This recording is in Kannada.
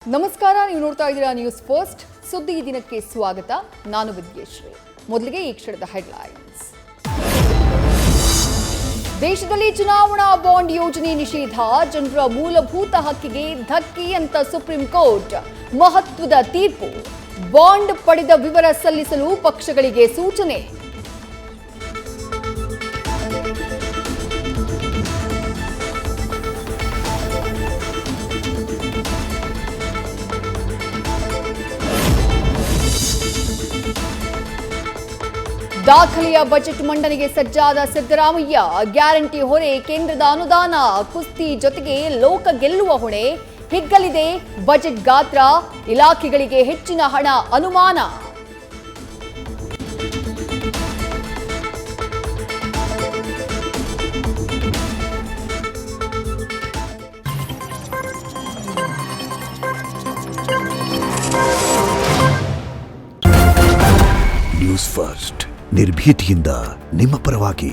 ನಮಸ್ಕಾರ, ನೀವು ನೋಡ್ತಾ ಇದ್ದೀರಾ ನ್ಯೂಸ್ ಫಸ್ಟ್. ಸುದ್ದಿ ದಿನಕ್ಕೆ ಸ್ವಾಗತ. ನಾನು ವಿದ್ಯೇಶ್ರೀ. ಮೊದಲಿಗೆ ಈ ಕ್ಷಣದ ಹೆಡ್ಲೈನ್ಸ್. ದೇಶದಲ್ಲಿ ಚುನಾವಣಾ ಬಾಂಡ್ ಯೋಜನೆ ನಿಷೇಧ, ಜನರ ಮೂಲಭೂತ ಹಕ್ಕಿಗೆ ಧಕ್ಕೆ ಅಂತ ಸುಪ್ರೀಂ ಕೋರ್ಟ್ ಮಹತ್ವದ ತೀರ್ಪು. ಬಾಂಡ್ ಪಡೆದ ವಿವರ ಸಲ್ಲಿಸಲು ಪಕ್ಷಗಳಿಗೆ ಸೂಚನೆ. ದಾಖಲೆಯ ಬಜೆಟ್ ಮಂಡನೆಗೆ ಸಜ್ಜಾದ ಸಿದ್ದರಾಮಯ್ಯ. ಗ್ಯಾರಂಟಿ ಹೊರೆ, ಕೇಂದ್ರದ ಅನುದಾನ, ಕುಸ್ತಿ ಜೊತೆಗೆ ಲೋಕ ಗೆಲ್ಲುವ ಹೊಣೆ. ಹಿಗ್ಗಲಿದೆ ಬಜೆಟ್ ಗಾತ್ರ, ಇಲಾಖೆಗಳಿಗೆ ಹೆಚ್ಚಿನ ಹಣ ಅನುಮಾನ. ನ್ಯೂಸ್ ಫಸ್ಟ್, ನಿರ್ಭೀತಿಯಿಂದ ನಿಮ್ಮ ಪರವಾಗಿ.